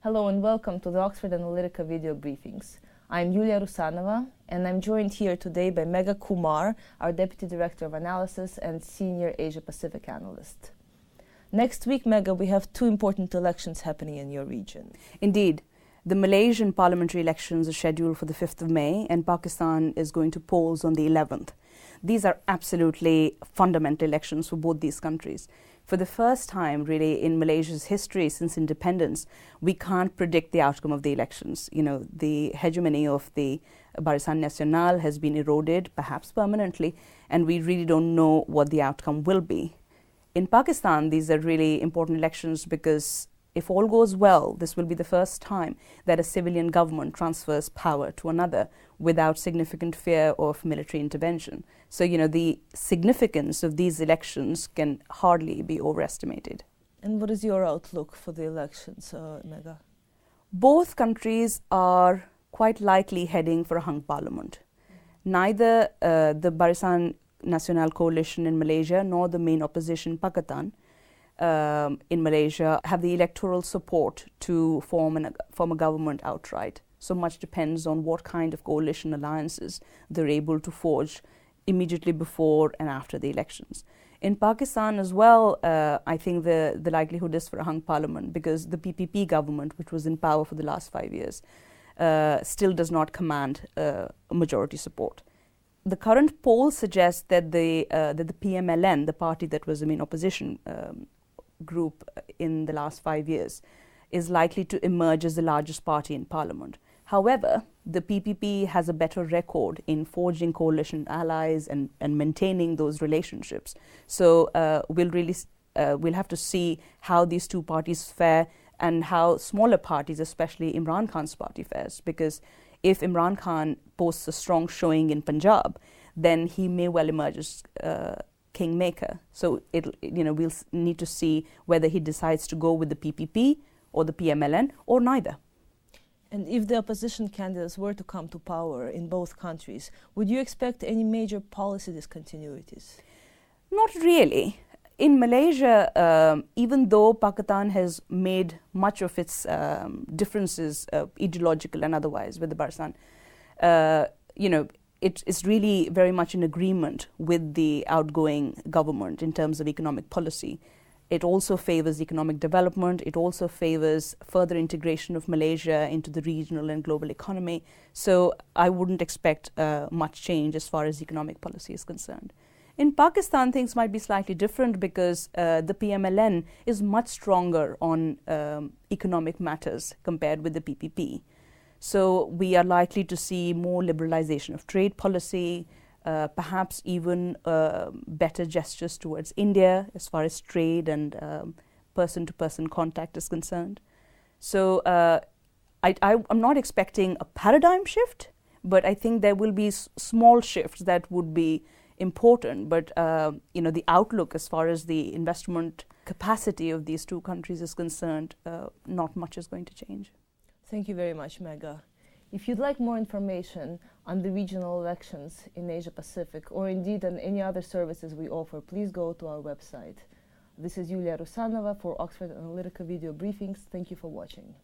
Hello and welcome to the Oxford Analytica video briefings. I'm Yulia Rusanova and I'm joined here today by Megha Kumar, our Deputy Director of Analysis and Senior Asia-Pacific Analyst. Next week, Megha, we have two important elections happening in your region. Indeed. The Malaysian parliamentary elections are scheduled for the 5th of May and Pakistan is going to polls on the 11th. These are absolutely fundamental elections for both these countries. For the first time, really, in Malaysia's history since independence, we can't predict the outcome of the elections. You know, the hegemony of the Barisan Nasional has been eroded, perhaps permanently, and we really don't know what the outcome will be. In Pakistan, these are really important elections because if all goes well, this will be the first time that a civilian government transfers power to another without significant fear of military intervention. So, you know, the significance of these elections can hardly be overestimated. And what is your outlook for the elections, Megha? Both countries are quite likely heading for a hung parliament. Neither the Barisan Nasional coalition in Malaysia nor the main opposition, Pakistan, in Malaysia have the electoral support to form a government outright. So much depends on what kind of coalition alliances they're able to forge immediately before and after the elections. In Pakistan as well, I think the likelihood is for a hung parliament because the PPP government, which was in power for the last 5 years, still does not command majority support. The current poll suggests that the PMLN, the party that was the main opposition group in the last 5 years, is likely to emerge as the largest party in parliament. However, the PPP has a better record in forging coalition allies and maintaining those relationships. So we'll have to see how these two parties fare and how smaller parties, especially Imran Khan's party, fares. Because if Imran Khan posts a strong showing in Punjab, then he may well emerge as kingmaker. So we'll need to see whether he decides to go with the PPP or the PMLN or neither. And if the opposition candidates were to come to power in both countries, would you expect any major policy discontinuities? Not really. In Malaysia, even though Pakistan has made much of its differences, ideological and otherwise, with the Barisan, it's really very much in agreement with the outgoing government in terms of economic policy. It also favors economic development. It also favors further integration of Malaysia into the regional and global economy. So I wouldn't expect much change as far as economic policy is concerned. In Pakistan, things might be slightly different because the PMLN is much stronger on economic matters compared with the PPP. So we are likely to see more liberalization of trade policy, perhaps even better gestures towards India as far as trade and person-to-person contact is concerned. So I'm not expecting a paradigm shift, but I think there will be small shifts that would be important. But the outlook as far as the investment capacity of these two countries is concerned, not much is going to change. Thank you very much, Megha. If you'd like more information on the regional elections in Asia Pacific or indeed on any other services we offer, please go to our website. This is Yulia Rusanova for Oxford Analytica video briefings. Thank you for watching.